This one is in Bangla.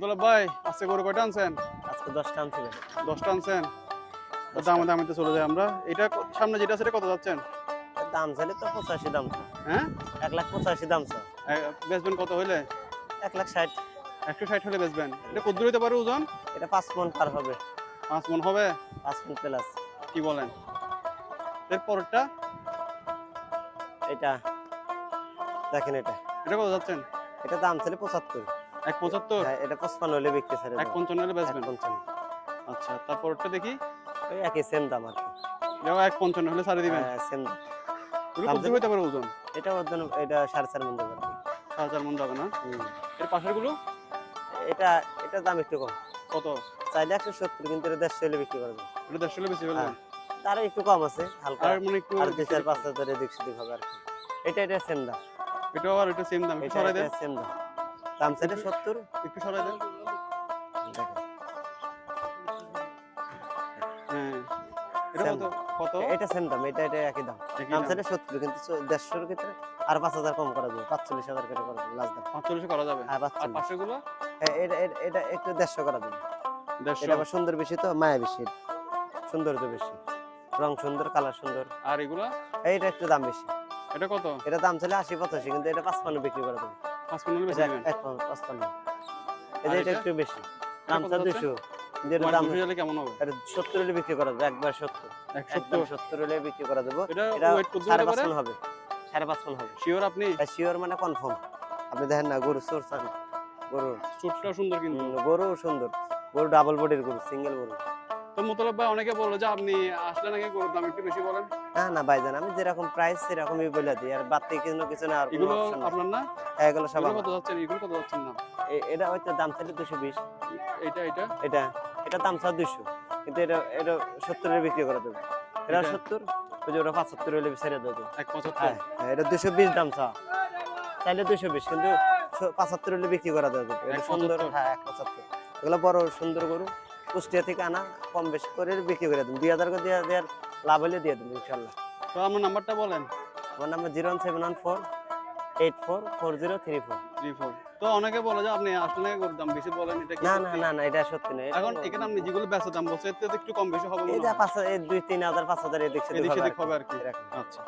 মোতালেব ভাই আজকে গরু কয়টা আনছেন? আজকে 10টা আনছিলেন। 10টা আনছেন। দামে দামিতে চলে যায় আমরা। এটা সামনে যেটা আছে এটা কত যাচ্ছেন? দাম চাইলে তো 85 দাম। হ্যাঁ 1,85,000 দাম চা। বেচবেন কত হইলে? 1,60,000। 160 হলে বেচবেন। এটা কত দূর হইতে পারে ওজন? এটা 5 মণ পার হবে। 5 মণ হবে? 5 মণ প্লাস। কি বলেন? এর পরেরটা? এটা দেখেন এটা। এটা কত যাচ্ছেন? এটা দাম চাইলে 75। 175? হ্যাঁ এটা 55 হলে বিক্রি ছাড়ে। 155 হলে বেচবেন। 155। আচ্ছা তারপরটা দেখি। ওই একই সেম দাম আর কি। এটাও 155 হলে ছাড়ে দিবেন। হ্যাঁ সেম দাম। এটা কত দূর হইতে পারে ওজন? এটা ওজন এটা 4.5 মণ দেবে আর কি। 4 মণ যাবে না? এর পাশের গুলো? এটা এটা দাম একটু কম। কত? চাইলে 170 কিন্তু এটা 150 হলে বিক্রি করবে। এটা 150 হলে বেশি ফেলবেন? তারও একটু কম আছে হালকা। আর মানে একটু আর 2-4-5 এদিক সেদিক হবে আর কি। এটা সেম দাম। এটাও আর এটা সেম দাম। একটু সরাই দেন। এটা সেম দাম। দাম চাইলে 70। একটু সরাই দেন। দেখেন। হ্যাঁ এটা Same কত? কত? এটা সেম দাম। এটা একই দাম। একই দাম দাম। চাইলে 70 কিন্তু 150 এর ক্ষেত্রে আর 5000 কম করা যাবে। 45,000 করে করা যাবে লাস্ট দাম। 45 করা যাবে। হ্যাঁ আর 45। পাশের গুলো? এটা একটু 150 করা যাবে। এটা 150 আবার সুন্দর বেশি তো মায়া বেশি। সৌন্দর্য বেশি। রং সুন্দর, কালার সুন্দর। আর এগুলা? এইটা একটু দাম বেশি। এটা কত? এটা দাম চাইলে 80-85 কিন্তু এটা 55 বিক্রি করা যাবে। 55 হলে বেশি এটা দিবেন। 55। আর এটা এটা? একটু বেশি। দাম কত চা যাচ্ছে? 200। কিন্তু এটা দাম 200 হলে কেমন হবে? এটা 70 হলে বিক্রি করা যাবে। একবার 70। একদম 170? 70 হলে বিক্রি করা যাবে। এটা এটা ওয়েট কত হতে 5.5 পারে? মণ হবে। 5.5 মণ হবে। শিওর আপনি? শিওর মানে কনফার্ম। আপনি দেখেন না গরু সোর্স আন। গরু চুটটা সুন্দর কিন্তু। গরু সুন্দর। গরু ডাবল বডির গরু, সিঙ্গেল গরু। তো মোতালেব ভাই অনেকে বলে যে আপনি আসলে নাকি গরুর দাম একটু বেশি বলেন। না ভাইজান আমি যেরকম প্রাইস সেরকমই বলে দিই। আর বাড়তি কিছু না আর কোনো এগুলো অপশন নাই। আপনার না? হ্যাঁ এগুলো সব এগুলো আমার। কত যাচ্ছেন? এগুলো কত যাচ্ছেন না? এটা হয়তো দাম চাইলে 220। এটা এটা দাম চাও 200। কিন্তু এটা 70 এর বিক্রি করা যাবে। এটা এটা? 70 ওই যে ওটা 75 হলে ছেড়ে দেবে। 175? হ্যাঁ এটা 220 দাম চা। চাইলে 220 কিন্তু 75 হলে বিক্রি করা যাবে। এটা সুন্দর 175? হ্যাঁ 175। এগুলো বড় সুন্দর গরু কুষ্টিয়া থেকে আনা কম বেশি করে বিক্রি করে দিন। 2000 করে দেওয়ার লাভ হলে দিয়ে দিন ইনশাআল্লাহ। তো আমার নাম্বারটা বলেন। আমার নাম্বার 01714 844034। 34। তো অনেকে বলে যে আপনি আসলে নাকি গরুর দাম বেশি বলেন, এটা কি না সত্যি? এটা সত্যি না। এখন এখানে আপনি যেগুলো বেচা দাম বলছে এর থেকে একটু কম বেশি হবে এই মনে যে হয়। 2-3,000 5,000 এদিক এদিক সেদিক সেদিক হবে হবে আর আর কি। কি। এরকম। আচ্ছা